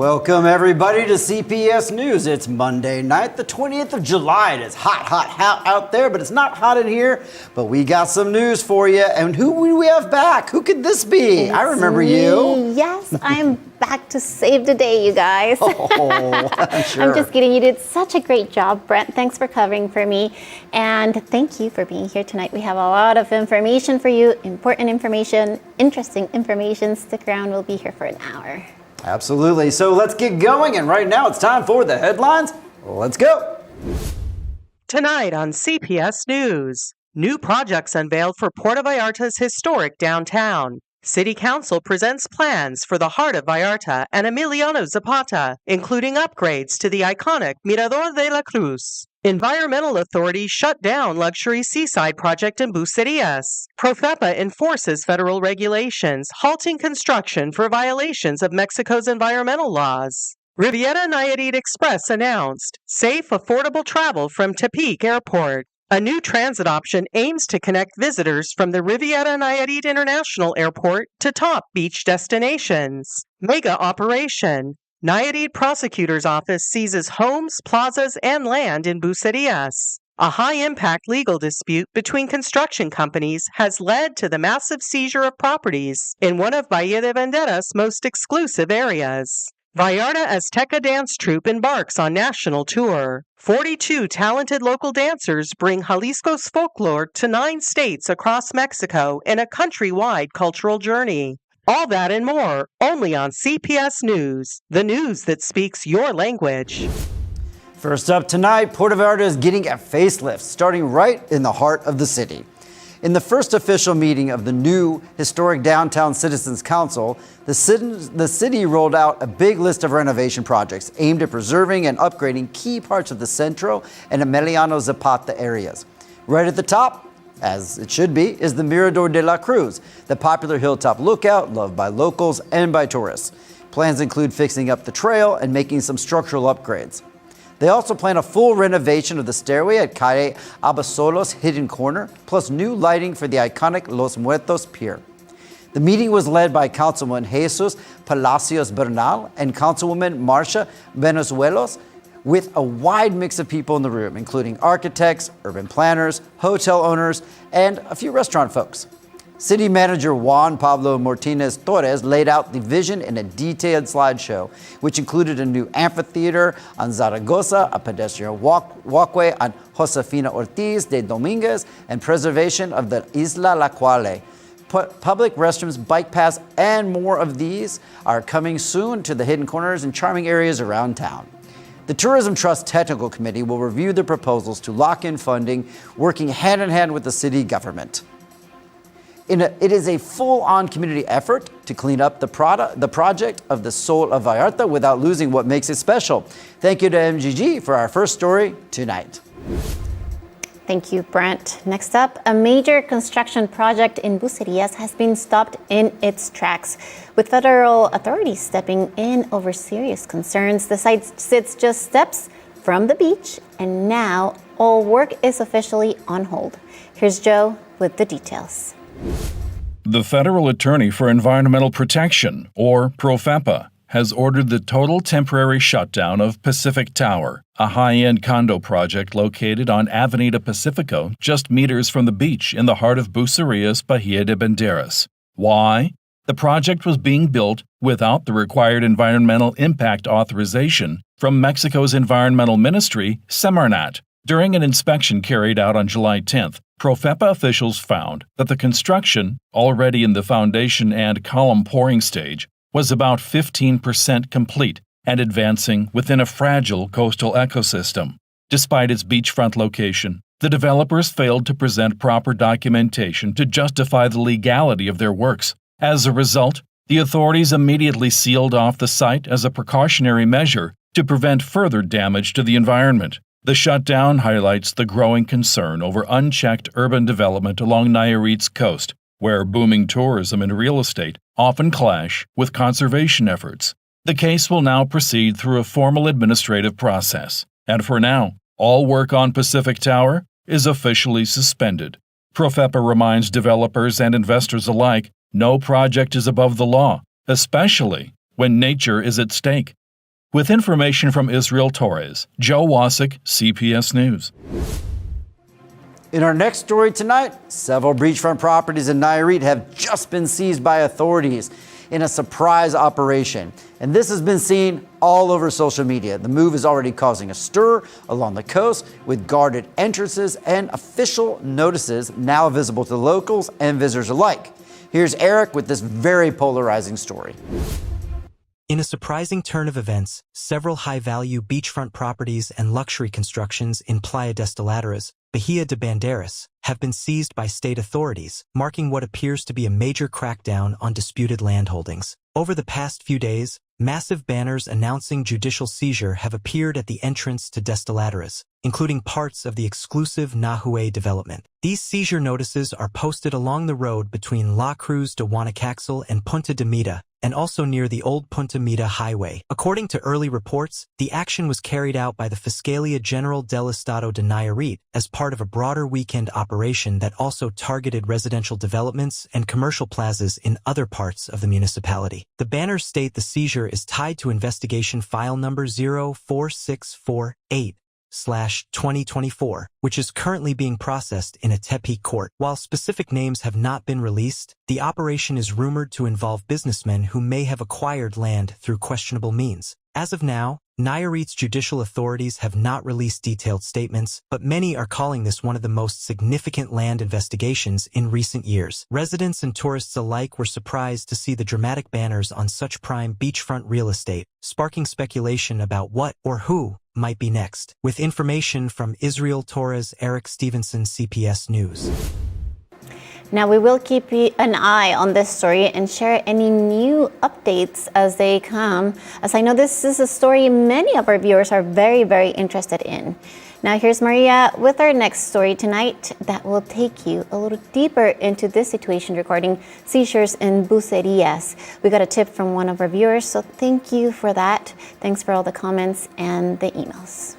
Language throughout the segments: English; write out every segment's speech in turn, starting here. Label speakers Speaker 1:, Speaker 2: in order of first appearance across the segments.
Speaker 1: Welcome everybody to CPS News. It's Monday night, the 20th of July. It is hot out there, but it's not hot in here. But we got some news for you. And who do we have back? Who could this be? I remember you.
Speaker 2: Yes, I'm back to save the day, you guys.
Speaker 1: Oh, sure.
Speaker 2: I'm just kidding. You did such a great job, Brent. Thanks for covering for me. And thank you for being here tonight. We have a lot of information for you, important information, interesting information. Stick around. We'll be here for an hour.
Speaker 1: Absolutely. So let's get going. And right now it's time for the headlines. Let's go.
Speaker 3: Tonight on CPS News, new projects unveiled for Puerto Vallarta's historic downtown. City Council presents plans for the heart of Vallarta and Emiliano Zapata, including upgrades to the iconic Mirador de la Cruz. Environmental authorities shut down luxury seaside project in Bucerías. Profepa enforces federal regulations, halting construction for violations of Mexico's environmental laws. Riviera Nayarit Express announced safe, affordable travel from Tepic Airport. A new transit option aims to connect visitors from the Riviera Nayarit International Airport to top beach destinations. Mega operation. Nayarit Prosecutor's Office seizes homes, plazas, and land in Bucerías. A high-impact legal dispute between construction companies has led to the massive seizure of properties in one of Bahía de Banderas' most exclusive areas. Vallarta Azteca Dance Troupe embarks on national tour. 42 talented local dancers bring Jalisco's folklore to 9 states across Mexico in a countrywide cultural journey. All that and more, only on CPS News, the news that speaks your language.
Speaker 1: First up tonight, Puerto Vallarta is getting a facelift, starting right in the heart of the city. In the first official meeting of the new Historic Downtown Citizens Council, the city rolled out a big list of renovation projects aimed at preserving and upgrading key parts of the Centro and Emiliano Zapata areas. Right at the top, as it should be, is the Mirador de la Cruz, the popular hilltop lookout loved by locals and by tourists. Plans include fixing up the trail and making some structural upgrades. They also plan a full renovation of the stairway at Calle Abasolo's hidden corner, plus new lighting for the iconic Los Muertos Pier. The meeting was led by Councilman Jesus Palacios Bernal and Councilwoman Marcia Venezuelos, with a wide mix of people in the room, including architects, urban planners, hotel owners, and a few restaurant folks. City Manager Juan Pablo Martinez Torres laid out the vision in a detailed slideshow, which included a new amphitheater on Zaragoza, a pedestrian walkway on Josefina Ortiz de Dominguez, and preservation of the Isla La Cuale. Public restrooms, bike paths, and more of these are coming soon to the hidden corners and charming areas around town. The Tourism Trust Technical Committee will review the proposals to lock in funding, working hand in hand with the city government. It is a full-on community effort to clean up the project of the soul of Vallarta without losing what makes it special. Thank you to MGG for our first story tonight.
Speaker 2: Thank you, Brent. Next up, a major construction project in Bucerías has been stopped in its tracks, with federal authorities stepping in over serious concerns. The site sits just steps from the beach, and now all work is officially on hold. Here's Joe with the details.
Speaker 4: The Federal Attorney for Environmental Protection, or Profepa, has ordered the total temporary shutdown of Pacific Tower, a high-end condo project located on Avenida Pacifico, just meters from the beach in the heart of Bucerías, Bahía de Banderas. Why? The project was being built without the required environmental impact authorization from Mexico's environmental ministry, Semarnat. During an inspection carried out on July 10th, Profepa officials found that the construction, already in the foundation and column pouring stage, was about 15% complete and advancing within a fragile coastal ecosystem. Despite its beachfront location, the developers failed to present proper documentation to justify the legality of their works. As a result, the authorities immediately sealed off the site as a precautionary measure to prevent further damage to the environment. The shutdown highlights the growing concern over unchecked urban development along Nayarit's coast, where booming tourism and real estate often clash with conservation efforts. The case will now proceed through a formal administrative process, and for now, all work on Pacific Tower is officially suspended. Profepa reminds developers and investors alike no project is above the law, especially when nature is at stake. With information from Israel Torres, Joe Wasik, CPS News.
Speaker 1: In our next story tonight, several beachfront properties in Nayarit have just been seized by authorities in a surprise operation. And this has been seen all over social media. The move is already causing a stir along the coast with guarded entrances and official notices now visible to locals and visitors alike. Here's Eric with this very polarizing story.
Speaker 5: In a surprising turn of events, several high-value beachfront properties and luxury constructions in Playa de Bahía de Banderas, have been seized by state authorities, marking what appears to be a major crackdown on disputed landholdings. Over the past few days, massive banners announcing judicial seizure have appeared at the entrance to Desteladeras, including parts of the exclusive Nahue development. These seizure notices are posted along the road between La Cruz de Guanacaxel and Punta de Mita, and also near the old Punta Mita Highway. According to early reports, the action was carried out by the Fiscalía General del Estado de Nayarit as part of a broader weekend operation that also targeted residential developments and commercial plazas in other parts of the municipality. The banners state the seizure is tied to investigation file number 04648/2024, which is currently being processed in a Tepic court. While specific names have not been released, the operation is rumored to involve businessmen who may have acquired land through questionable means. As of now, Nayarit's judicial authorities have not released detailed statements, but many are calling this one of the most significant land investigations in recent years. Residents and tourists alike were surprised to see the dramatic banners on such prime beachfront real estate, sparking speculation about what or who might be next. With information from Israel Torres, Eric Stevenson, CPS News.
Speaker 2: Now, we will keep an eye on this story and share any new updates as they come, as I know this is a story many of our viewers are very, very interested in. Now, here's Maria with our next story tonight that will take you a little deeper into this situation regarding seizures in bucerias. We got a tip from one of our viewers, so thank you for that. Thanks for all the comments and the emails.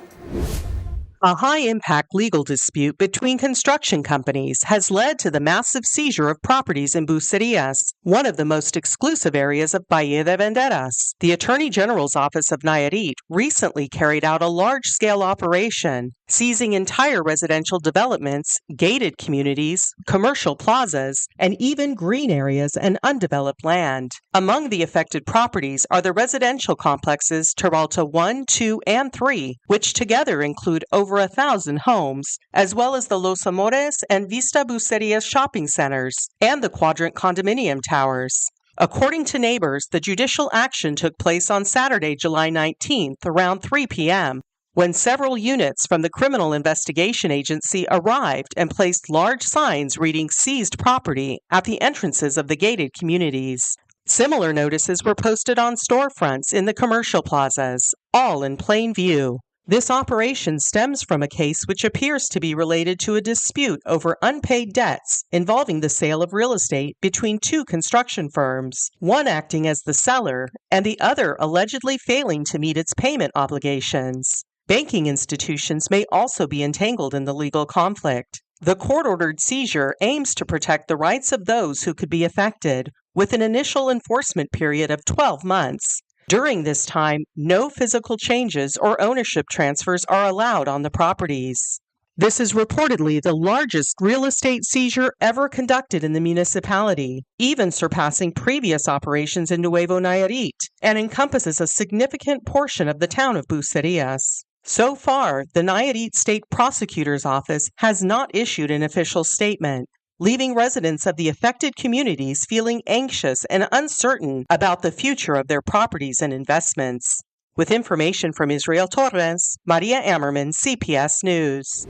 Speaker 3: A high-impact legal dispute between construction companies has led to the massive seizure of properties in Bucerias, one of the most exclusive areas of Bahía de Banderas. The Attorney General's Office of Nayarit recently carried out a large-scale operation, seizing entire residential developments, gated communities, commercial plazas, and even green areas and undeveloped land. Among the affected properties are the residential complexes Terralta 1, 2, and 3, which together include over 1,000 homes, as well as the Los Amores and Vista Bucerias shopping centers and the Quadrant condominium towers. According to neighbors, the judicial action took place on Saturday, July 19th, around 3 p.m., when several units from the Criminal Investigation Agency arrived and placed large signs reading "seized property" at the entrances of the gated communities. Similar notices were posted on storefronts in the commercial plazas, all in plain view. This operation stems from a case which appears to be related to a dispute over unpaid debts involving the sale of real estate between two construction firms, one acting as the seller and the other allegedly failing to meet its payment obligations. Banking institutions may also be entangled in the legal conflict. The court-ordered seizure aims to protect the rights of those who could be affected, with an initial enforcement period of 12 months. During this time, no physical changes or ownership transfers are allowed on the properties. This is reportedly the largest real estate seizure ever conducted in the municipality, even surpassing previous operations in Nuevo Nayarit, and encompasses a significant portion of the town of Bucerias. So far, the Nayarit State Prosecutor's Office has not issued an official statement, leaving residents of the affected communities feeling anxious and uncertain about the future of their properties and investments. With information from Israel Torres, Maria Ammerman, CPS News.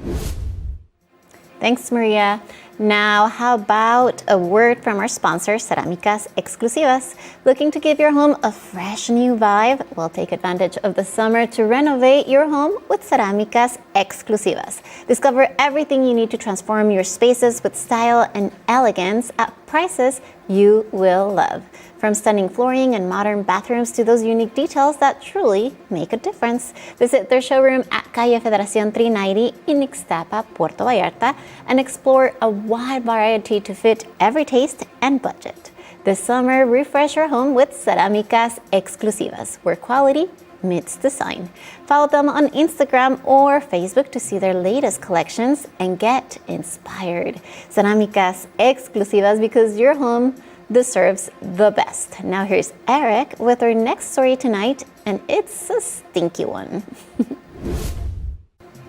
Speaker 2: Thanks, Maria. Now, how about a word from our sponsor, Cerámicas Exclusivas? Looking to give your home a fresh new vibe? Well, take advantage of the summer to renovate your home with Cerámicas Exclusivas. Discover everything you need to transform your spaces with style and elegance at prices you will love. From stunning flooring and modern bathrooms to those unique details that truly make a difference. Visit their showroom at Calle Federación 390 in Ixtapa, Puerto Vallarta, and explore a wide variety to fit every taste and budget. This summer, refresh your home with Cerámicas Exclusivas, where quality meets design. Follow them on Instagram or Facebook to see their latest collections and get inspired. Cerámicas exclusivas, because your home deserves the best. Now here's Eric with our next story tonight, and it's a stinky one.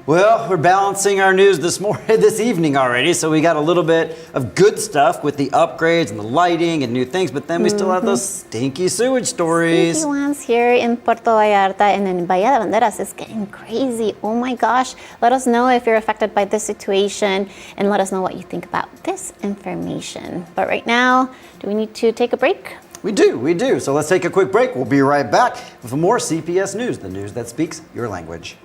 Speaker 1: Well, we're balancing our news this evening already, so we got a little bit of good stuff with the upgrades and the lighting and new things, but then we still have those stinky sewage stories.
Speaker 2: Stinky ones here in Puerto Vallarta and in Bahía de Banderas is getting crazy. Oh my gosh. Let us know if you're affected by this situation and let us know what you think about this information. But right now, do we need to take a break?
Speaker 1: We do. So let's take a quick break. We'll be right back with more CPS News, the news that speaks your language.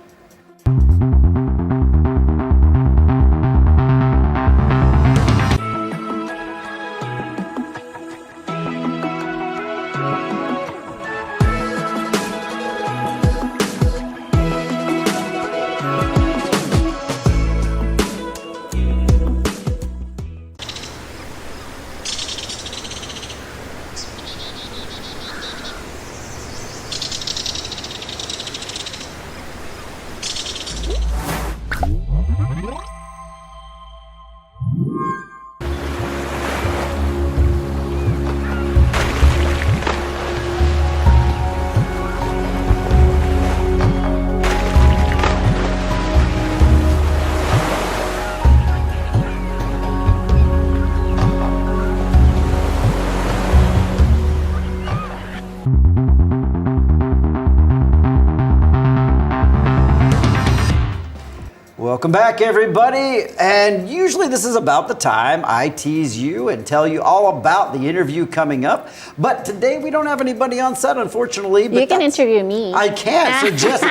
Speaker 1: Welcome back, everybody. And usually this is about the time I tease you and tell you all about the interview coming up. But today we don't have anybody on set, unfortunately. But
Speaker 2: you can interview me.
Speaker 1: I can. So Jess,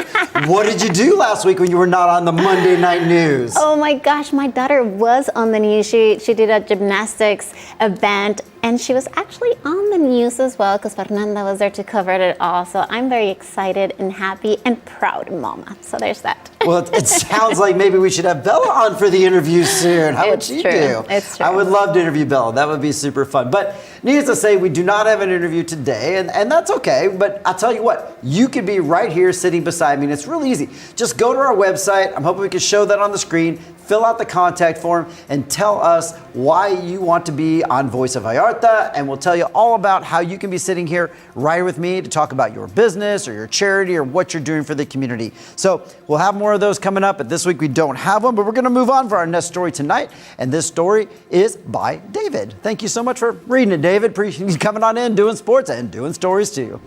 Speaker 1: what did you do last week when you were not on the Monday Night News?
Speaker 2: Oh my gosh, my daughter was on the news. She did a gymnastics event, and she was actually on the news as well because Fernanda was there to cover it all. So I'm very excited and happy and proud mama. So there's that.
Speaker 1: Well, it sounds like maybe we should have Bella on for the interview soon. How would she do?
Speaker 2: It's true.
Speaker 1: I would love to interview Bella. That would be super fun. But needless to say, we do not have an interview today, and that's okay. But I'll tell you what, you could be right here sitting beside me, and it's really easy. Just go to our website. I'm hoping we can show that on the screen. Fill out the contact form and tell us why you want to be on Voice of Vallarta, and we'll tell you all about how you can be sitting here right with me to talk about your business or your charity or what you're doing for the community. So we'll have more of those coming up, but this week we don't have one, but we're going to move on for our next story tonight, and this story is by David. Thank you so much for reading it, David. Appreciate you coming on in, doing sports and doing stories too.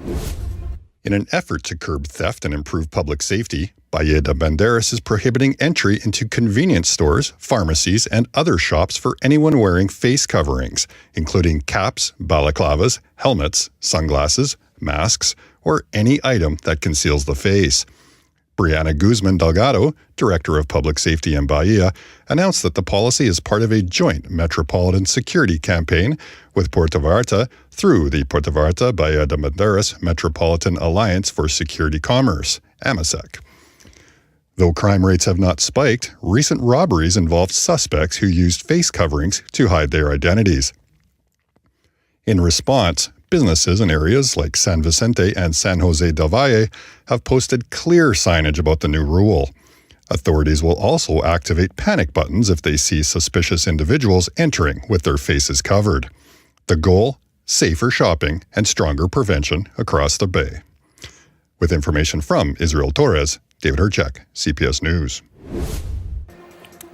Speaker 6: In an effort to curb theft and improve public safety, Bahía de Banderas is prohibiting entry into convenience stores, pharmacies, and other shops for anyone wearing face coverings, including caps, balaclavas, helmets, sunglasses, masks, or any item that conceals the face. Brianna Guzman Delgado, Director of Public Safety in Bahia, announced that the policy is part of a joint metropolitan security campaign with Puerto Vallarta through the Puerto Vallarta Bahía de Banderas Metropolitan Alliance for Security Commerce, AMASEC. Though crime rates have not spiked, recent robberies involved suspects who used face coverings to hide their identities. In response, businesses in areas like San Vicente and San Jose del Valle have posted clear signage about the new rule. Authorities will also activate panic buttons if they see suspicious individuals entering with their faces covered. The goal? Safer shopping and stronger prevention across the Bay. With information from Israel Torres, David Herchak, CPS News.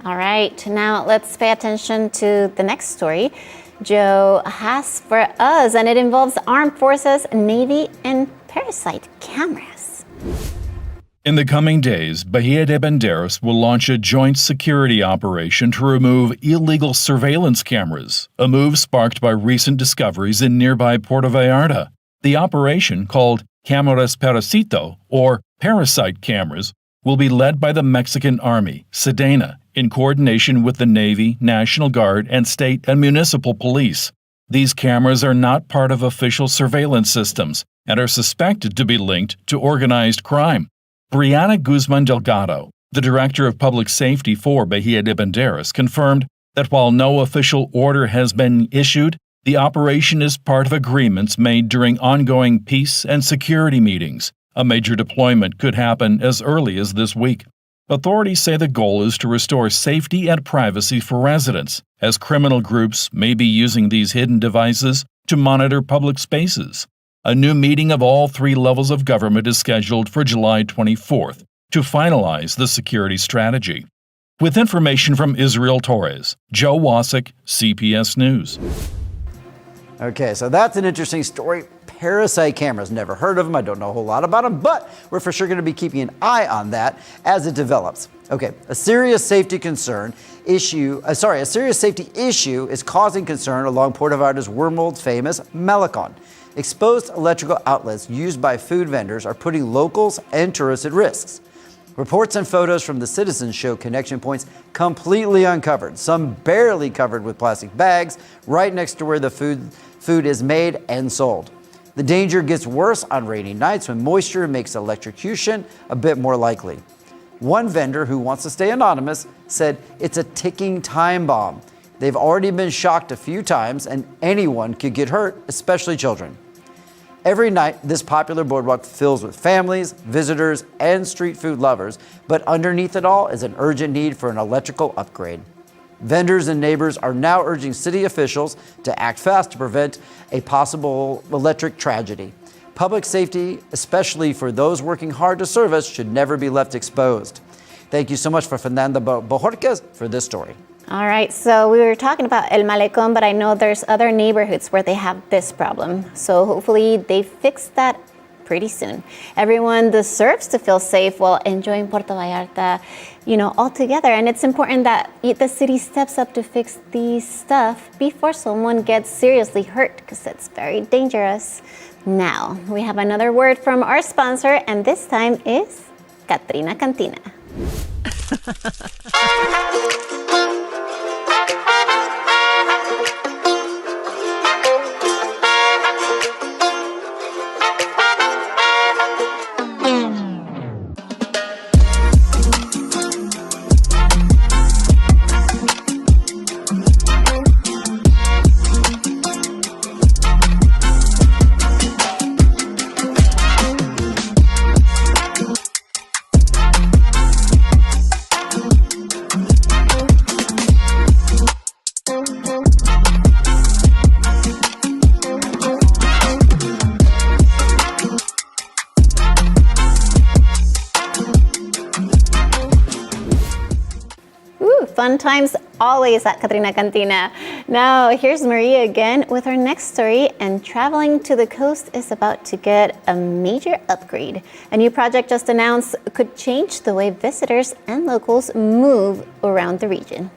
Speaker 2: All right, now let's pay attention to the next story Joe has for us, and it involves armed forces, Navy, and parasite cameras.
Speaker 4: In the coming days, Bahía de Banderas will launch a joint security operation to remove illegal surveillance cameras, a move sparked by recent discoveries in nearby Puerto Vallarta. The operation, called Cámaras Parasito, or Parasite Cameras, will be led by the Mexican Army, Sedena, in coordination with the Navy, National Guard, and state and municipal police. These cameras are not part of official surveillance systems and are suspected to be linked to organized crime. Brianna Guzman Delgado, the Director of Public Safety for Bahía de Banderas, confirmed that while no official order has been issued, the operation is part of agreements made during ongoing peace and security meetings, A major deployment could happen as early as this week. Authorities say the goal is to restore safety and privacy for residents, as criminal groups may be using these hidden devices to monitor public spaces. A new meeting of all three levels of government is scheduled for July 24th to finalize the security strategy. With information from Israel Torres, Joe Wasik, CPS News.
Speaker 1: Okay, so that's an interesting story. Parasite cameras, never heard of them. I don't know a whole lot about them, but we're for sure going to be keeping an eye on that as it develops. Okay, a serious safety issue is causing concern along Puerto Vallarta's world-famous Malecon. Exposed electrical outlets used by food vendors are putting locals and tourists at risks. Reports and photos from the citizens show connection points completely uncovered, some barely covered with plastic bags, right next to where the food is made and sold. The danger gets worse on rainy nights when moisture makes electrocution a bit more likely. One vendor who wants to stay anonymous said it's a ticking time bomb. They've already been shocked a few times and anyone could get hurt, especially children. Every night, this popular boardwalk fills with families, visitors, and street food lovers, but underneath it all is an urgent need for an electrical upgrade. Vendors and neighbors are now urging city officials to act fast to prevent a possible electric tragedy. Public safety, especially for those working hard to serve us, should never be left exposed. Thank you so much for Fernanda Bojorquez for this story.
Speaker 2: All right, so we were talking about El Malecón, but I know there's other neighborhoods where they have this problem. So hopefully they fix that pretty soon. Everyone deserves to feel safe while enjoying Puerto Vallarta, all together. And it's important that the city steps up to fix these stuff before someone gets seriously hurt, because it's very dangerous. Now, we have another word from our sponsor, and this time is Katrina Cantina. Fun times always at Katrina Cantina. Now, here's Maria again with our next story, and traveling to the coast is about to get a major upgrade. A new project just announced could change the way visitors and locals move around the region.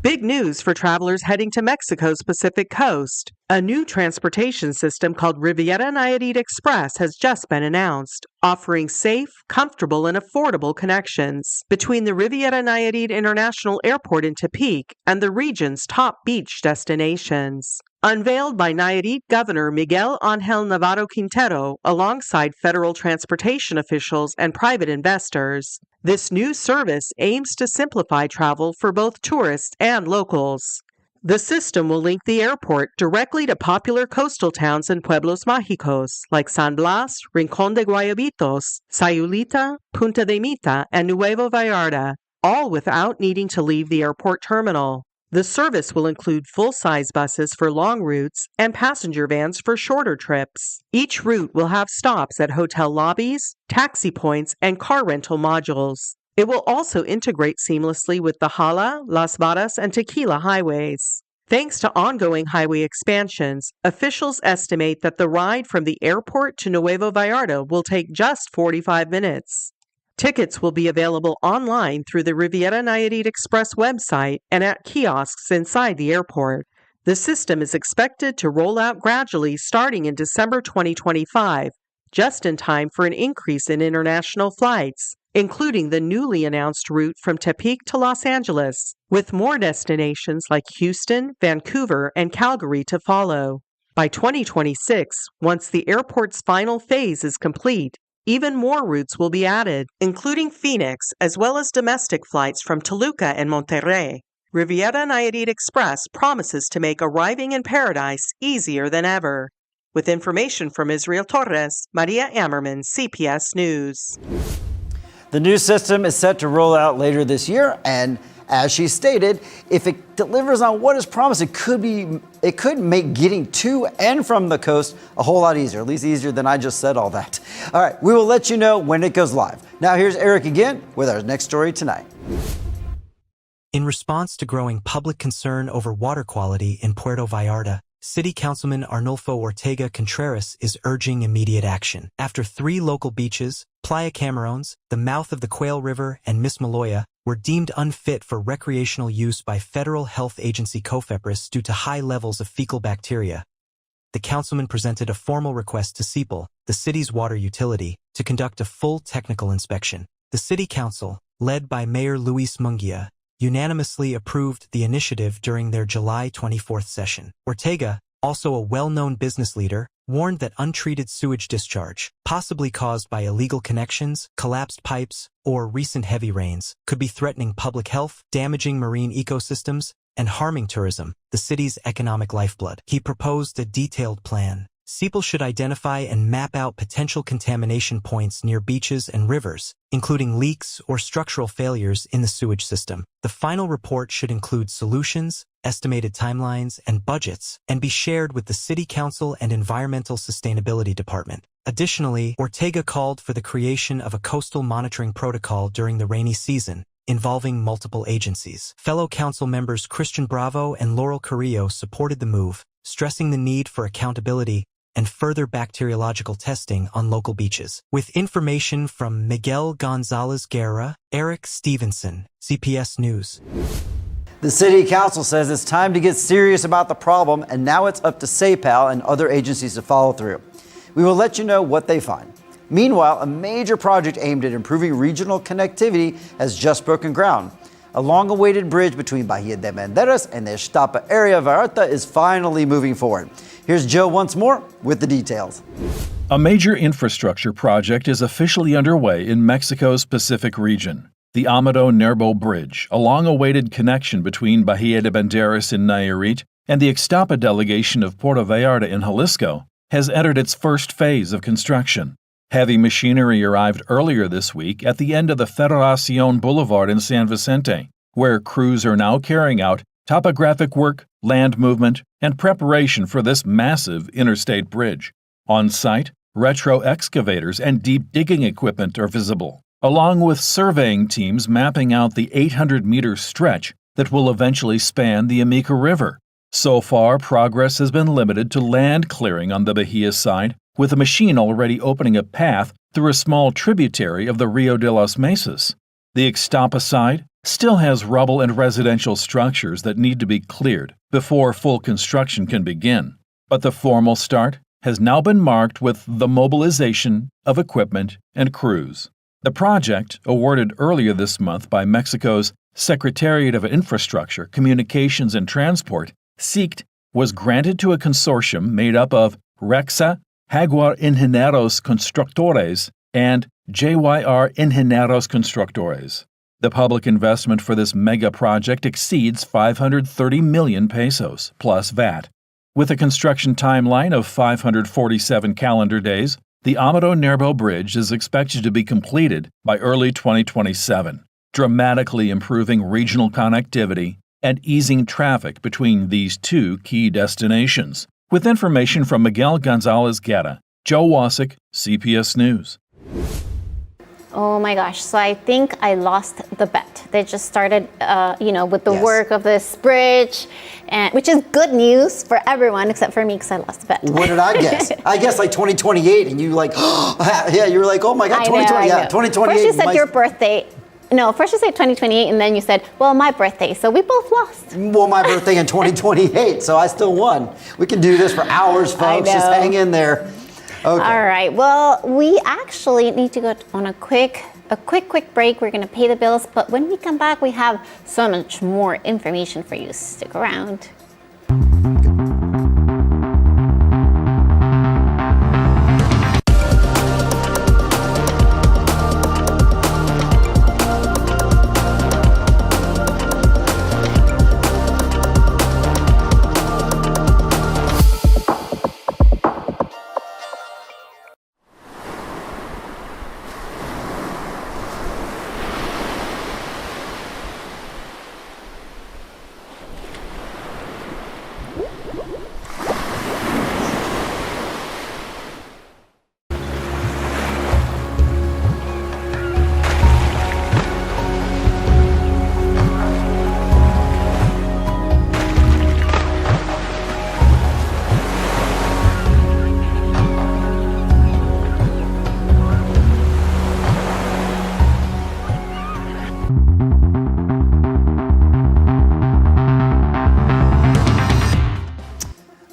Speaker 3: Big news for travelers heading to Mexico's Pacific coast. A new transportation system called Riviera Nayarit Express has just been announced, offering safe, comfortable, and affordable connections between the Riviera Nayarit International Airport in Tepic and the region's top beach destinations. Unveiled by Nayarit Governor Miguel Ángel Navarro Quintero alongside federal transportation officials and private investors, this new service aims to simplify travel for both tourists and locals. The system will link the airport directly to popular coastal towns and pueblos mágicos like San Blas, Rincón de Guayabitos, Sayulita, Punta de Mita, and Nuevo Vallarta, all without needing to leave the airport terminal. The service will include full-size buses for long routes and passenger vans for shorter trips. Each route will have stops at hotel lobbies, taxi points, and car rental modules. It will also integrate seamlessly with the Jala, Las Varas, and Tequila highways. Thanks to ongoing highway expansions, officials estimate that the ride from the airport to Nuevo Vallarta will take just 45 minutes. Tickets will be available online through the Riviera Nayarit Express website and at kiosks inside the airport. The system is expected to roll out gradually starting in December 2025, just in time for an increase in international flights, including the newly announced route from Tepic to Los Angeles, with more destinations like Houston, Vancouver, and Calgary to follow. By 2026, once the airport's final phase is complete, even more routes will be added, including Phoenix, as well as domestic flights from Toluca and Monterrey. Riviera Nayarit Express promises to make arriving in paradise easier than ever. With information from Israel Torres, Maria Ammerman, CPS News.
Speaker 1: The new system is set to roll out later this year, and as she stated, if it delivers on what is promised, it could make getting to and from the coast a whole lot easier, at least easier than I just said all that. All right, we will let you know when it goes live. Now here's Eric again with our next story tonight.
Speaker 5: In response to growing public concern over water quality in Puerto Vallarta, City Councilman Arnulfo Ortega Contreras is urging immediate action. After 3 local beaches, Playa Camarones, the mouth of the Quail River, and Miss Maloya, were deemed unfit for recreational use by Federal Health Agency COFEPRIS due to high levels of fecal bacteria, the councilman presented a formal request to CPL, the city's water utility, to conduct a full technical inspection. The City Council, led by Mayor Luis Munguia, unanimously approved the initiative during their July 24th session. Ortega, also a well-known business leader, warned that untreated sewage discharge, possibly caused by illegal connections, collapsed pipes, or recent heavy rains, could be threatening public health, damaging marine ecosystems, and harming tourism, the city's economic lifeblood. He proposed a detailed plan. CPL should identify and map out potential contamination points near beaches and rivers, including leaks or structural failures in the sewage system. The final report should include solutions, estimated timelines, and budgets, and be shared with the City Council and Environmental Sustainability Department. Additionally, Ortega called for the creation of a coastal monitoring protocol during the rainy season, involving multiple agencies. Fellow council members Christian Bravo and Laurel Carrillo supported the move, stressing the need for accountability and further bacteriological testing on local beaches. With information from Miguel Gonzalez Guerra, Eric Stevenson, CPS News.
Speaker 1: The City Council says it's time to get serious about the problem, and now it's up to CPL and other agencies to follow through. We will let you know what they find. Meanwhile, a major project aimed at improving regional connectivity has just broken ground. A long-awaited bridge between Bahía de Banderas and the Ixtapa area of Vallarta is finally moving forward. Here's Joe once more with the details.
Speaker 4: A major infrastructure project is officially underway in Mexico's Pacific region. The Amado Nervo Bridge, a long-awaited connection between Bahía de Banderas in Nayarit and the Ixtapa delegation of Puerto Vallarta in Jalisco, has entered its first phase of construction. Heavy machinery arrived earlier this week at the end of the Federación Boulevard in San Vicente, where crews are now carrying out topographic work, land movement, and preparation for this massive interstate bridge. On site, retro excavators and deep digging equipment are visible, along with surveying teams mapping out the 800-meter stretch that will eventually span the Amica River. So far, progress has been limited to land clearing on the Bahia side, with a machine already opening a path through a small tributary of the Rio de las Mesas. The Ixtapa side still has rubble and residential structures that need to be cleared before full construction can begin. But the formal start has now been marked with the mobilization of equipment and crews. The project, awarded earlier this month by Mexico's Secretariat of Infrastructure, Communications and Transport, SIGT, was granted to a consortium made up of REXA, Jaguar Ingenieros Constructores, and JYR Ingenieros Constructores. The public investment for this mega project exceeds 530 million pesos, plus VAT. With a construction timeline of 547 calendar days, the Amado Nervo Bridge is expected to be completed by early 2027, dramatically improving regional connectivity and easing traffic between these two key destinations. With information from Miguel Gonzalez Guerra, Joe Wasik, CPS News.
Speaker 2: Oh my gosh, so I think I lost the bet. They just started, with the work of this bridge, which is good news for everyone except for me because I lost the bet.
Speaker 1: What did I guess? I guessed like 2028, and you like, yeah, you were like, oh my God, 2020, yeah, 2028.
Speaker 2: First you said your birthday. No, first you said 2028, and then you said, well, my birthday. So we both lost.
Speaker 1: Well, my birthday in 2028, so I still won. We can do this for hours, folks. Just hang in there. Okay.
Speaker 2: All right. Well, we actually need to go on a quick break. We're going to pay the bills. But when we come back, we have so much more information for you. Stick around.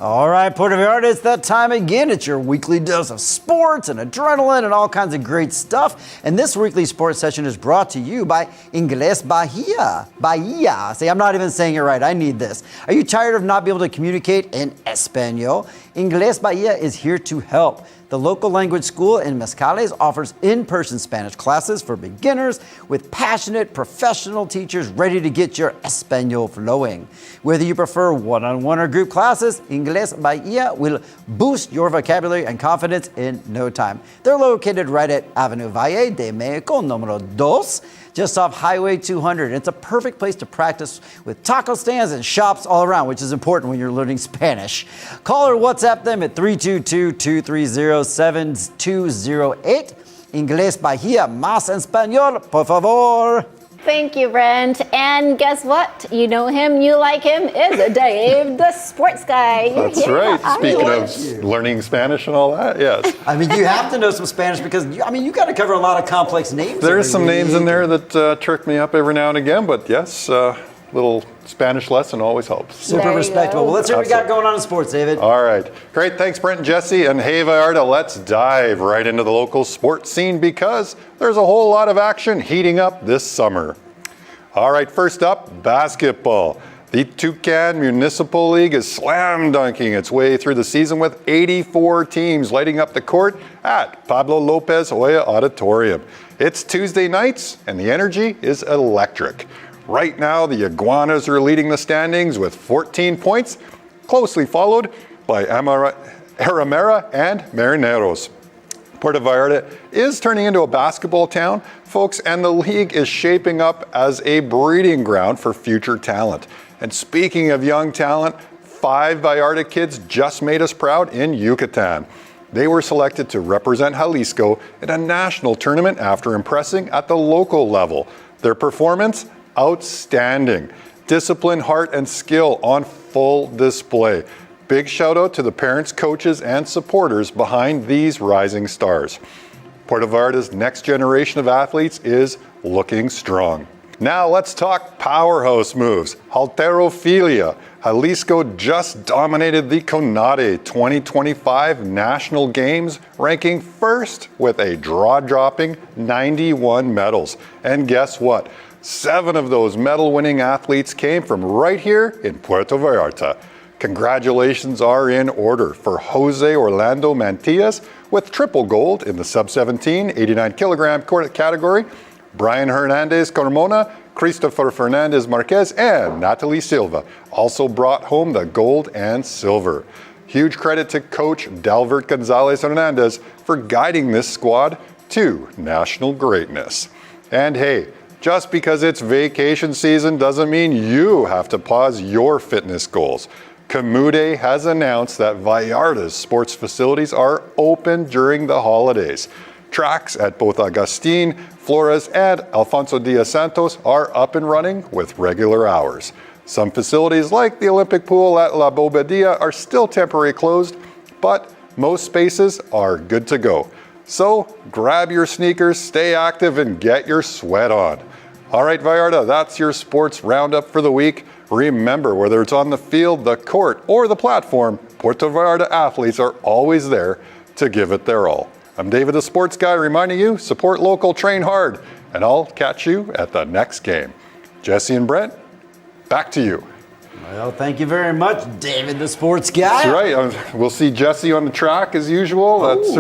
Speaker 1: All right, Puerto Vallarta, it's that time again. It's your weekly dose of sports and adrenaline and all kinds of great stuff. And this weekly sports session is brought to you by Inglés Bahía. Bahía. See, I'm not even saying it right. I need this. Are you tired of not being able to communicate in Espanol? Inglés Bahía is here to help. The local language school in Mezcales offers in-person Spanish classes for beginners with passionate professional teachers ready to get your Espanol flowing. Whether you prefer one-on-one or group classes, Inglés Bahía will boost your vocabulary and confidence in no time. They're located right at Avenue Valle de Mexico, número 2, just off Highway 200. It's a perfect place to practice with taco stands and shops all around, which is important when you're learning Spanish. Call or WhatsApp them at 322-230-7208. Inglés Bahía, más español, por favor.
Speaker 2: Thank you, Brent. And guess what? You know him, you like him, is Dave, the sports guy.
Speaker 6: That's right. Speaking of learning Spanish and all that, yes.
Speaker 1: I mean, you have to know some Spanish because, you got to cover a lot of complex names.
Speaker 6: There's some names in there that trick me up every now and again, but yes, little Spanish lesson always helps.
Speaker 1: Super respectable. Well, let's hear what we got going on in sports, David.
Speaker 6: All right. Great. Thanks, Brent and Jesse. And hey, Vallarta, let's dive right into the local sports scene because there's a whole lot of action heating up this summer. All right, first up, basketball. The Toucan Municipal League is slam dunking its way through the season with 84 teams lighting up the court at Pablo Lopez Hoya Auditorium. It's Tuesday nights and the energy is electric. Right now, the Iguanas are leading the standings with 14 points, closely followed by Aramera and Marineros. Puerto Vallarta is turning into a basketball town, folks, and the league is shaping up as a breeding ground for future talent. And speaking of young talent, 5 Vallarta kids just made us proud in Yucatan. They were selected to represent Jalisco in a national tournament after impressing at the local level. Their performance? Outstanding. Discipline, heart, and skill on full display. Big shout out to the parents, coaches, and supporters behind these rising stars. Puerto Vallarta's next generation of athletes is looking strong. Now let's talk powerhouse moves. Halterophilia. Jalisco just dominated the CONADE 2025 National Games, ranking first with a draw-dropping 91 medals. And guess what? 7 of those medal-winning athletes came from right here in Puerto Vallarta. Congratulations are in order for Jose Orlando Mantillas with triple gold in the sub-17 89 kilogram category, Brian Hernandez Carmona, Christopher Fernandez Marquez, and Natalie Silva also brought home the gold and silver. Huge credit to coach Dalbert Gonzalez Hernandez for guiding this squad to national greatness. And hey, just because it's vacation season doesn't mean you have to pause your fitness goals. Camude has announced that Vallarta's sports facilities are open during the holidays. Tracks at both Agustin, Flores, and Alfonso Diaz Santos are up and running with regular hours. Some facilities like the Olympic pool at La Bobadilla are still temporarily closed, but most spaces are good to go. So grab your sneakers, stay active, and get your sweat on. All right, Vallarta, that's your sports roundup for the week. Remember, whether it's on the field, the court, or the platform, Puerto Vallarta athletes are always there to give it their all. I'm David the Sports Guy reminding you, support local, train hard, and I'll catch you at the next game. Jesse and Brent, back to you.
Speaker 1: Well, thank you very much, David the Sports Guy.
Speaker 6: That's right. We'll see Jessie on the track as usual. That's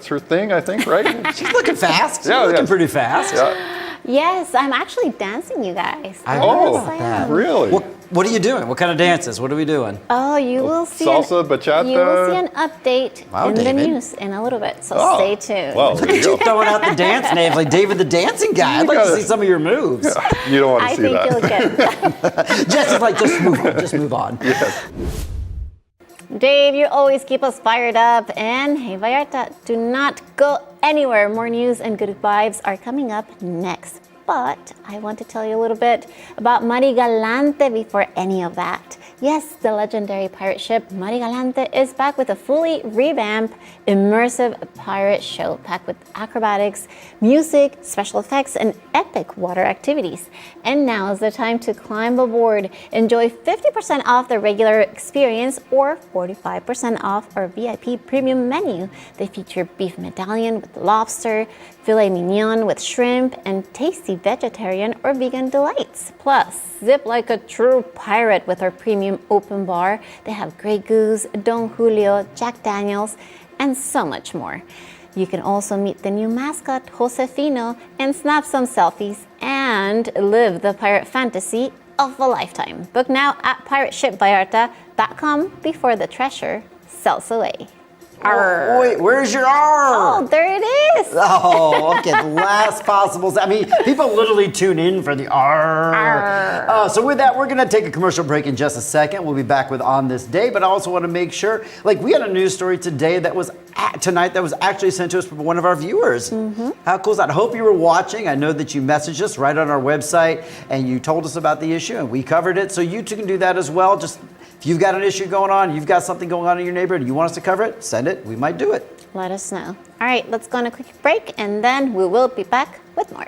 Speaker 6: her thing, I think, right?
Speaker 1: She's looking fast. She's
Speaker 6: Yeah,
Speaker 1: looking
Speaker 6: yeah.
Speaker 1: pretty fast.
Speaker 6: Yeah.
Speaker 2: Yes, I'm actually dancing, you guys.
Speaker 6: Oh,
Speaker 2: Yes, I am.
Speaker 6: really?
Speaker 1: What are you doing? What kind of dances? What are we doing?
Speaker 2: Oh, you will see.
Speaker 6: Salsa, bachata?
Speaker 2: You will see an update
Speaker 1: Wow,
Speaker 2: in the
Speaker 1: David.
Speaker 2: news in a little bit, so
Speaker 6: Oh,
Speaker 2: stay tuned.
Speaker 6: well, there you go.
Speaker 1: Throwing out the dance names like David the Dancing Guy. I'd like to
Speaker 6: gotta-
Speaker 1: see some of your moves.
Speaker 6: You don't want to
Speaker 2: I
Speaker 6: see
Speaker 2: think
Speaker 6: that.
Speaker 2: you'll get that.
Speaker 1: Jesse's like, just move on. Just move on.
Speaker 2: Dave, you always keep us fired up. And hey, Vallarta, do not go anywhere. More news and good vibes are coming up next. But I want to tell you a little bit about Mari Galante before any of that. Yes, the legendary pirate ship Mari Galante is back with a fully revamped, immersive pirate show packed with acrobatics, music, special effects, and epic water activities. And now is the time to climb aboard. Enjoy 50% off the regular experience or 45% off our VIP premium menu. They feature beef medallion with lobster, filet mignon with shrimp, and tasty vegetarian or vegan delights. Plus, zip like a true pirate with our premium open bar. They have Grey Goose, Don Julio, Jack Daniels, and so much more. You can also meet the new mascot, Josefino, and snap some selfies and live the pirate fantasy of a lifetime. Book now at pirateshipvallarta.com before the treasure sells away.
Speaker 1: Oh, wait, where's your R?
Speaker 2: Oh, there it is.
Speaker 1: Oh, okay, the last possible. I mean, people literally tune in for the R. So with that, we're going to take a commercial break in just a second. We'll be back with On This Day, but I also want to make sure, like we had a news story today that was tonight that was actually sent to us from one of our viewers. How cool is that? I hope you were watching. I know that you messaged us right on our website and you told us about the issue and we covered it. So you too can do that as well. Just if you've got an issue going on, you've got something going on in your neighborhood, you want us to cover it, send it. We might do it.
Speaker 2: Let us know. All right, let's go on a quick break and then we will be back with more.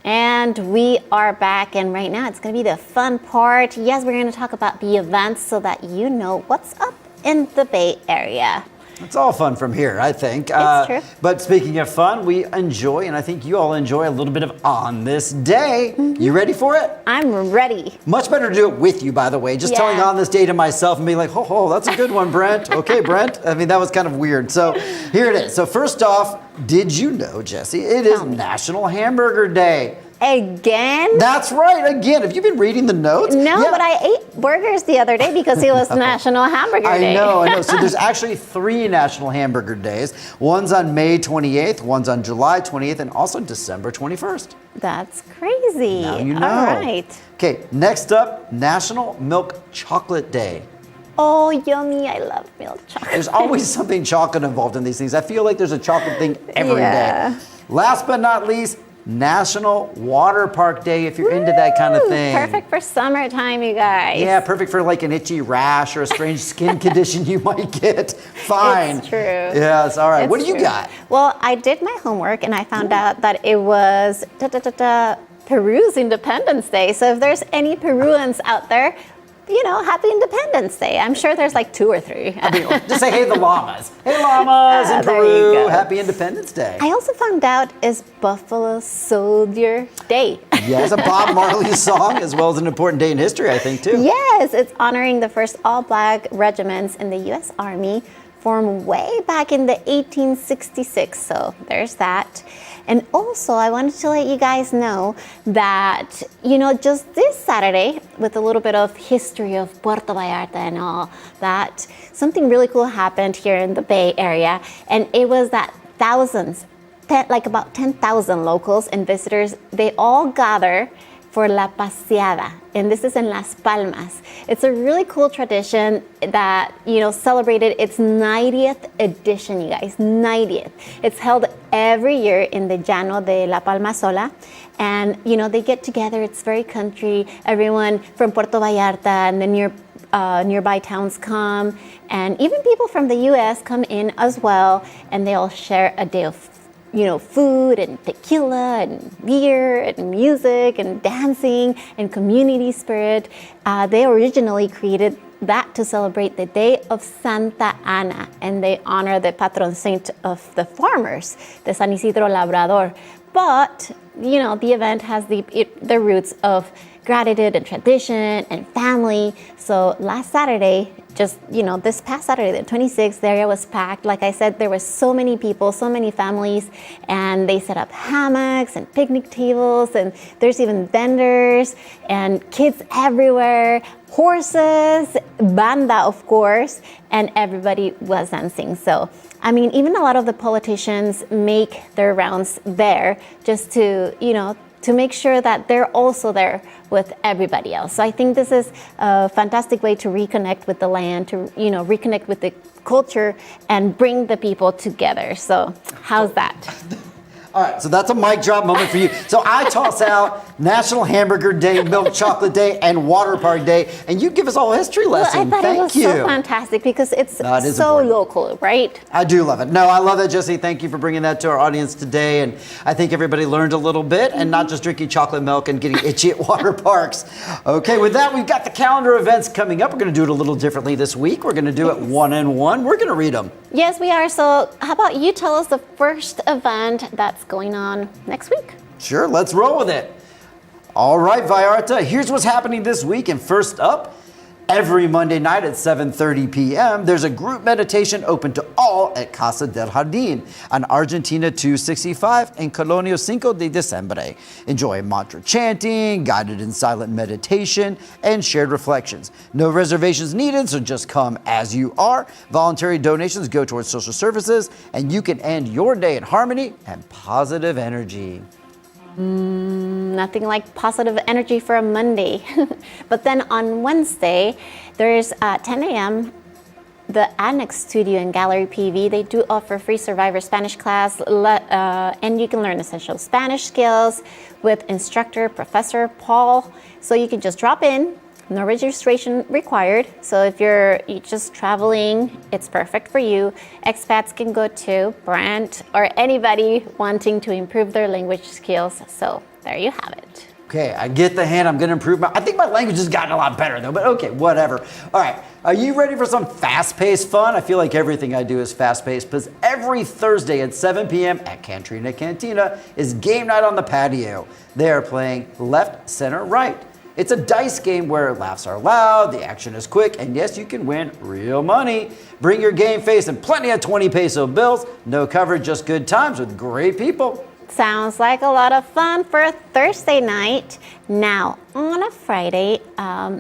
Speaker 2: And we are back, and right now it's going to be the fun part. Yes, we're going to talk about the events so that you know what's up in the Bay Area.
Speaker 1: It's all fun from here, I think.
Speaker 2: It's true.
Speaker 1: But speaking of fun, we enjoy, and I think you all enjoy a little bit of On This Day. You ready for it?
Speaker 2: I'm ready.
Speaker 1: Much better to do it with you, by the way. Just telling On This Day to myself and being like, ho, that's a good one, Brent. Okay, Brent. I mean, that was kind of weird. So here it is. So first off, did you know, Jesse, it is National Hamburger Day.
Speaker 2: Again?
Speaker 1: That's right, again. Have you been reading the notes?
Speaker 2: No, but I ate burgers the other day because it was National Hamburger Day.
Speaker 1: I know. So there's actually 3 National Hamburger Days. One's on May 28th, one's on July 28th, and also December 21st.
Speaker 2: That's crazy.
Speaker 1: Now you know.
Speaker 2: All right.
Speaker 1: Okay, next up, National Milk Chocolate Day.
Speaker 2: Oh, yummy. I love milk chocolate.
Speaker 1: There's always something chocolate involved in these things. I feel like there's a chocolate thing every day. Last but not least, National Water Park Day, if you're into that kind of thing.
Speaker 2: Perfect for summertime, you guys.
Speaker 1: Yeah, perfect for like an itchy rash or a strange skin condition you might get. Fine.
Speaker 2: It's true.
Speaker 1: Yes, all right.
Speaker 2: It's
Speaker 1: what do you
Speaker 2: true.
Speaker 1: got?
Speaker 2: Well, I did my homework and I found out that it was Peru's Independence Day. So if there's any Peruans out there, you know, happy Independence Day. I'm sure there's like 2 or 3.
Speaker 1: I mean, just say, hey, the llamas. Hey, llamas in
Speaker 2: there you
Speaker 1: Peru.
Speaker 2: go.
Speaker 1: Happy Independence Day.
Speaker 2: I also found out it's Buffalo Soldier Day.
Speaker 1: Yeah, it's a Bob Marley song as well as an important day in history, I think, too.
Speaker 2: Yes, it's honoring the first all-black regiments in the U.S. Army formed way back in the 1866. So there's that. And also, I wanted to let you guys know that, you know, just this Saturday, with a little bit of history of Puerto Vallarta and all that, something really cool happened here in the Bay Area. And it was that thousands, like about 10,000 locals and visitors, they all gather for La Paseada, and this is in Las Palmas. It's a really cool tradition that, you know, celebrated its 90th edition, you guys, 90th. It's held every year in the Llano de La Palma Sola, and, you know, they get together, it's very country, everyone from Puerto Vallarta and the nearby towns come, and even people from the U.S. come in as well, and they all share a day of food and tequila and beer and music and dancing and community spirit. They originally created that to celebrate the day of Santa Ana, and they honor the patron saint of the farmers, the San Isidro Labrador. But, the event has the roots of gratitude and tradition and family. So last Saturday, this past Saturday, the 26th, the area was packed. Like I said, there were so many people, so many families, and they set up hammocks and picnic tables, and there's even vendors and kids everywhere, horses, banda, of course, and everybody was dancing. So, even a lot of the politicians make their rounds there just to make sure that they're also there with everybody else. So I think this is a fantastic way to reconnect with the land, to reconnect with the culture and bring the people together. So how's that?
Speaker 1: All right, so that's a mic drop moment for you. So I toss out National Hamburger Day, Milk Chocolate Day, and Water Park Day, and you give us a whole history lesson.
Speaker 2: Well, I thought
Speaker 1: Thank
Speaker 2: it was
Speaker 1: you.
Speaker 2: so fantastic because it's so
Speaker 1: important.
Speaker 2: local, right?
Speaker 1: I do love it. No, I love it, Jesse. Thank you for bringing that to our audience today, and I think everybody learned a little bit, and not just drinking chocolate milk and getting itchy at water parks. Okay, with that, we've got the calendar events coming up. We're going to do it a little differently this week. We're going to do it one and one. We're going to read them.
Speaker 2: Yes, we are. So how about you tell us the first event that's going on next week?
Speaker 1: Sure, let's roll with it. All right, Vallarta, here's what's happening this week. And first up, every Monday night at 7:30 p.m., there's a group meditation open to all at Casa del Jardín on Argentina 265 and Colonio 5 de Diciembre. Enjoy mantra chanting, guided and silent meditation, and shared reflections. No reservations needed, so just come as you are. Voluntary donations go towards social services, and you can end your day in harmony and positive energy.
Speaker 2: Nothing like positive energy for a Monday. But then on Wednesday, there's 10 a.m. the Annex Studio and Gallery PV. They do offer free Survivor Spanish class, and you can learn essential Spanish skills with instructor Professor Paul. So you can just drop in. No registration required. So if you're just traveling, it's perfect for you. Expats can go too, Brent, or anybody wanting to improve their language skills. So there you have it.
Speaker 1: Okay, I get the hint. I'm going to improve I think my language has gotten a lot better though, but okay, whatever. All right, are you ready for some fast-paced fun? I feel like everything I do is fast-paced because every Thursday at 7 p.m. at Cantrina Cantina is game night on the patio. They are playing left, center, right. It's a dice game where laughs are loud, the action is quick, and yes, you can win real money. Bring your game face and plenty of 20 peso bills. No cover, just good times with great people.
Speaker 2: Sounds like a lot of fun for a Thursday night. Now, on a Friday,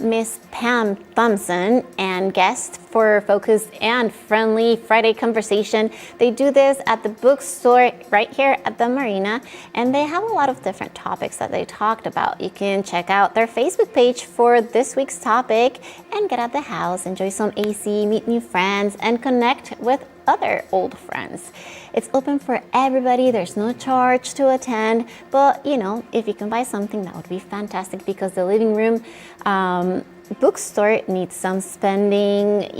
Speaker 2: Miss Pam Thompson and guest for focused and friendly Friday conversation. They do this at the bookstore right here at the Marina, and they have a lot of different topics that they talked about. You can check out their Facebook page for this week's topic and get out the house, enjoy some AC, meet new friends, and connect with other old friends. It's open for everybody. There's no charge to attend, but if you can buy something, that would be fantastic because the living room bookstore needs some spending,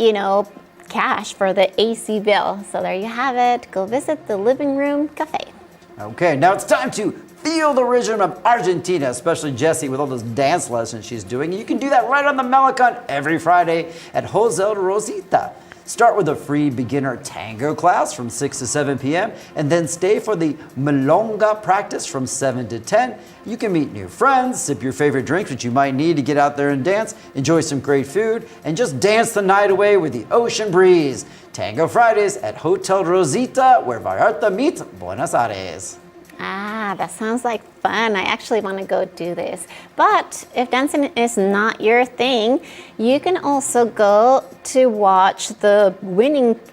Speaker 2: cash for the AC bill. So there you have it. Go visit the Living Room Cafe.
Speaker 1: Okay, now it's time to feel the rhythm of Argentina, especially Jessie with all those dance lessons she's doing. You can do that right on the Malecon every Friday at Hotel Rosita. Start with a free beginner tango class from 6 to 7 p.m. and then stay for the milonga practice from 7 to 10. You can meet new friends, sip your favorite drinks, which you might need to get out there and dance, enjoy some great food, and just dance the night away with the ocean breeze. Tango Fridays at Hotel Rosita, where Vallarta meets Buenos Aires.
Speaker 2: Ah, that sounds like fun. I actually want to go do this. But if dancing is not your thing, you can also go to watch the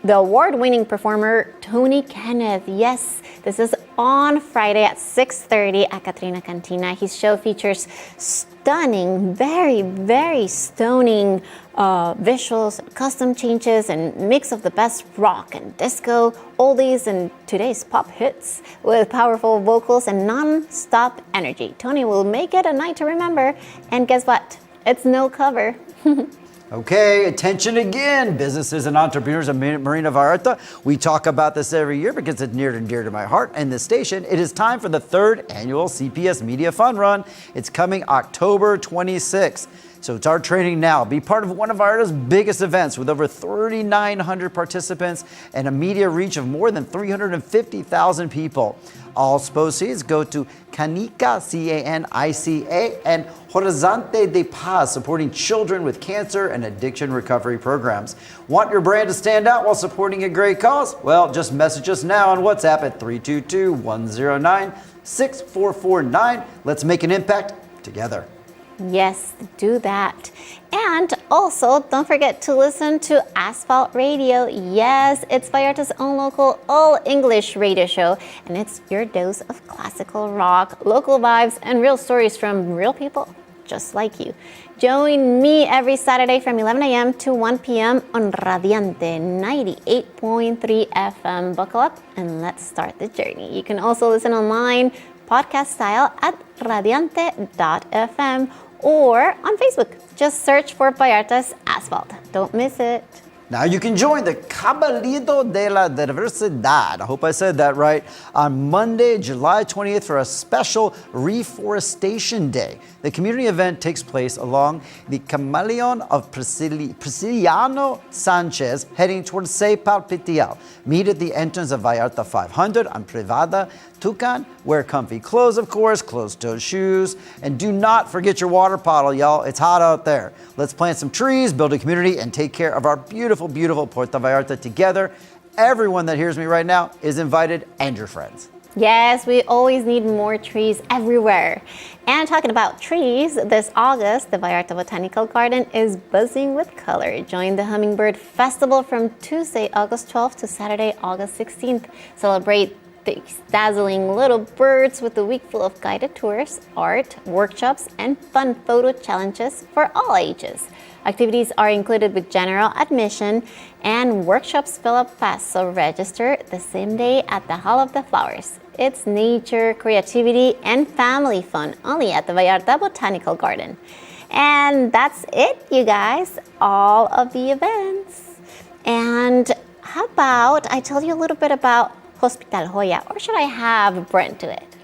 Speaker 2: award-winning performer Tony Kenneth. Yes, this is on Friday at 6:30 at Katrina Cantina. His show features stunning, very, very stoning visuals, custom changes, and mix of the best rock and disco, oldies, and today's pop hits with powerful vocals and non-stop energy. Tony will make it a night to remember. And guess what? It's no cover.
Speaker 1: Okay, attention again, businesses and entrepreneurs of Marina Vallarta. We talk about this every year because it's near and dear to my heart and this station. It is time for the 3rd annual CPS Media Fun Run. It's coming October 26th. So start training now. Be part of one of Vallarta's biggest events with over 3,900 participants and a media reach of more than 350,000 people. All proceeds go to Canica, C-A-N-I-C-A, and Horizonte de Paz, supporting children with cancer and addiction recovery programs. Want your brand to stand out while supporting a great cause? Well, just message us now on WhatsApp at 322-109-6449. Let's make an impact together.
Speaker 2: Yes, do that. And also, don't forget to listen to Asphalt Radio. Yes, it's Vallarta's own local all-English radio show, and it's your dose of classical rock, local vibes, and real stories from real people just like you. Join me every Saturday from 11 a.m. to 1 p.m. on Radiante 98.3 FM. Buckle up and let's start the journey. You can also listen online, podcast style, at radiante.fm or on Facebook. Just search for Vallarta's Asphalt. Don't miss it.
Speaker 1: Now you can join the Caballito de la Diversidad, I hope I said that right, on Monday, July 20th for a special Reforestation Day. The community event takes place along the Camaleon of Prisciliano Sanchez heading towards Sepalpitial. Meet at the entrance of Vallarta 500 on Privada Tucan. Wear comfy clothes, of course, closed-toed shoes, and do not forget your water bottle, y'all. It's hot out there. Let's plant some trees, build a community, and take care of our beautiful, beautiful Puerto Vallarta together. Everyone that hears me right now is invited, and your friends.
Speaker 2: Yes, we always need more trees everywhere. And talking about trees, this August, the Vallarta Botanical Garden is buzzing with color. Join the Hummingbird Festival from Tuesday, August 12th to Saturday, August 16th. Celebrate these dazzling little birds with a week full of guided tours, art, workshops, and fun photo challenges for all ages. Activities are included with general admission, and workshops fill up fast, so register the same day at the Hall of the Flowers. It's nature, creativity, and family fun only at the Vallarta Botanical Garden. And that's it, you guys, all of the events. And how about I tell you a little bit about Hospital Hoya, or should I have Brent do it?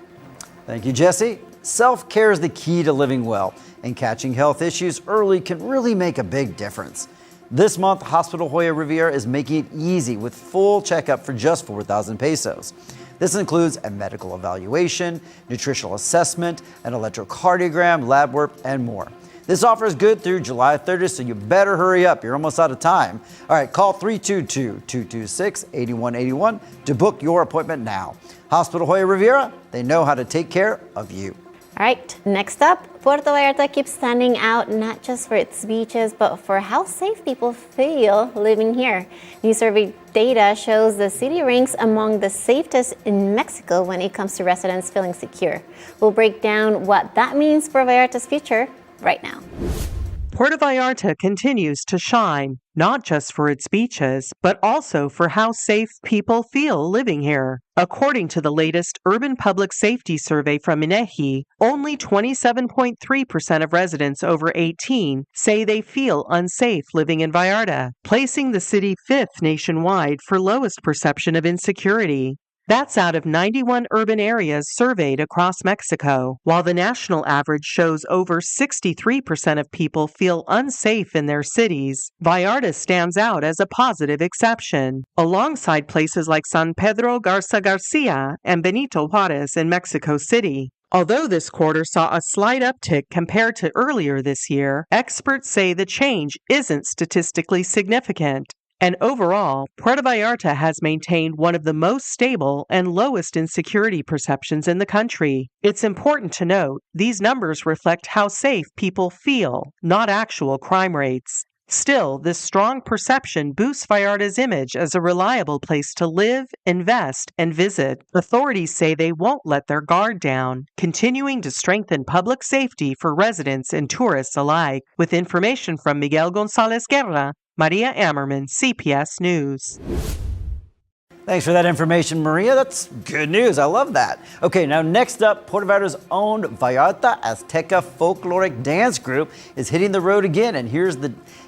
Speaker 1: Thank you, Jesse. Self-care is the key to living well, and catching health issues early can really make a big difference. This month, Hospital Hoya Riviera is making it easy with full checkup for just 4,000 pesos. This includes a medical evaluation, nutritional assessment, an electrocardiogram, lab work, and more. This offer is good through July 30th, so you better hurry up. You're almost out of time. All right, call 322-226-8181 to book your appointment now. Hospital Hoya Riviera, they know how to take care of you.
Speaker 2: All right, next up, Puerto Vallarta keeps standing out not just for its beaches, but for how safe people feel living here. New survey data shows the city ranks among the safest in Mexico when it comes to residents feeling secure. We'll break down what that means for Vallarta's future right now.
Speaker 3: Puerto Vallarta continues to shine, not just for its beaches, but also for how safe people feel living here. According to the latest Urban Public Safety Survey from INEGI, only 27.3% of residents over 18 say they feel unsafe living in Vallarta, placing the city 5th nationwide for lowest perception of insecurity. That's out of 91 urban areas surveyed across Mexico, while the national average shows over 63% of people feel unsafe in their cities. Vallarta stands out as a positive exception, alongside places like San Pedro Garza Garcia and Benito Juarez in Mexico City. Although this quarter saw a slight uptick compared to earlier this year, experts say the change isn't statistically significant. And overall, Puerto Vallarta has maintained one of the most stable and lowest insecurity perceptions in the country. It's important to note, these numbers reflect how safe people feel, not actual crime rates. Still, this strong perception boosts Vallarta's image as a reliable place to live, invest, and visit. Authorities say they won't let their guard down, continuing to strengthen public safety for residents and tourists alike. With information from Miguel Gonzalez Guerra, Maria Ammerman, CPS News.
Speaker 1: Thanks for that information, Maria. That's good news. I love that. Okay, now next up, Puerto Vallarta's own Vallarta Azteca Folkloric Dance Group is hitting the road again, and here's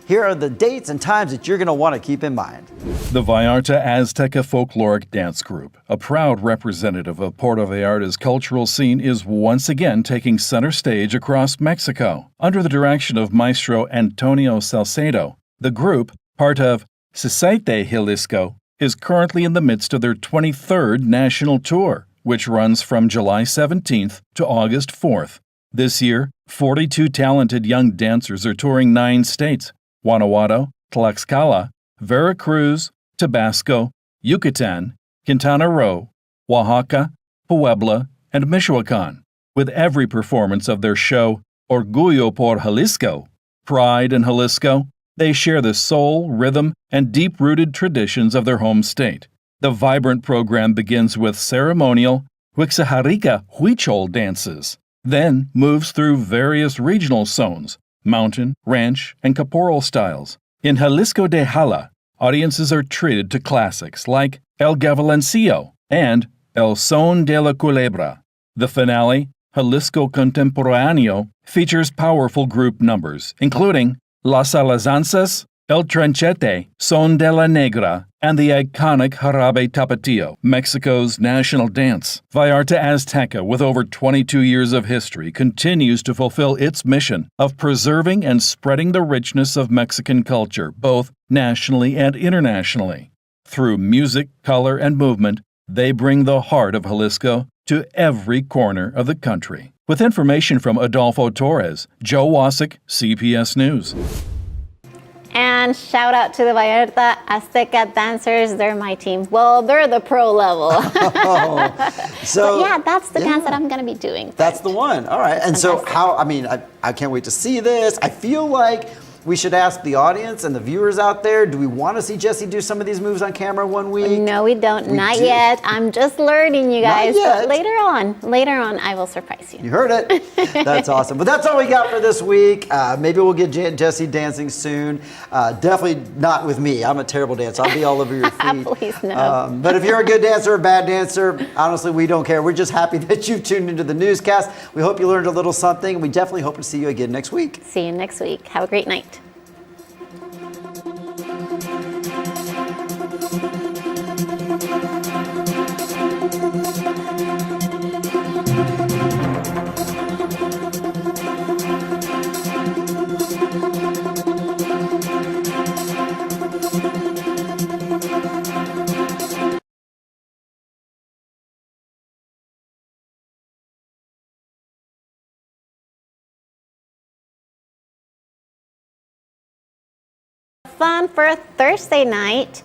Speaker 1: Here are the dates and times that you're going to want to keep in mind.
Speaker 4: The Vallarta Azteca Folkloric Dance Group, a proud representative of Puerto Vallarta's cultural scene, is once again taking center stage across Mexico. Under the direction of Maestro Antonio Salcedo, the group, part of Sigue, Jalisco, is currently in the midst of their 23rd national tour, which runs from July 17th to August 4th. This year, 42 talented young dancers are touring 9 states: Guanajuato, Tlaxcala, Veracruz, Tabasco, Yucatan, Quintana Roo, Oaxaca, Puebla, and Michoacan. With every performance of their show, Orgullo por Jalisco, Pride in Jalisco, they share the soul, rhythm, and deep-rooted traditions of their home state. The vibrant program begins with ceremonial Huixaharika Huichol dances, then moves through various regional zones, mountain, ranch, and caporal styles. In Jalisco de Jala, audiences are treated to classics like El Gavalencio and El Son de la Culebra. The finale, Jalisco Contemporáneo, features powerful group numbers, including Las Alazanzas, El Tranchete, Son de la Negra, and the iconic Jarabe Tapatio, Mexico's national dance. Vallarta Azteca, with over 22 years of history, continues to fulfill its mission of preserving and spreading the richness of Mexican culture, both nationally and internationally. Through music, color, and movement, they bring the heart of Jalisco to every corner of the country. With information from Adolfo Torres, Joe Wasik, CPS News.
Speaker 2: And shout out to the Vallarta Azteca dancers. They're my team. Well, they're the pro level.
Speaker 1: So
Speaker 2: but yeah, that's the dance that I'm going to be doing.
Speaker 1: That's the one. All right. And
Speaker 2: Fantastic.
Speaker 1: so I can't wait to see this. I feel like we should ask the audience and the viewers out there, do we want to see Jesse do some of these moves on camera one week?
Speaker 2: No, we don't. Not
Speaker 1: do.
Speaker 2: yet. I'm just learning, you guys.
Speaker 1: Not yet.
Speaker 2: But later on, I will surprise you.
Speaker 1: You heard it. That's awesome. But that's all we got for this week. Maybe we'll get Jesse dancing soon. Definitely not with me. I'm a terrible dancer. I'll be all over your feet.
Speaker 2: Please no.
Speaker 1: But if you're a good dancer or a bad dancer, honestly, we don't care. We're just happy that you tuned into the newscast. We hope you learned a little something, and we definitely hope to see you again next week.
Speaker 2: See you next week. Have a great night. Fun for Thursday night.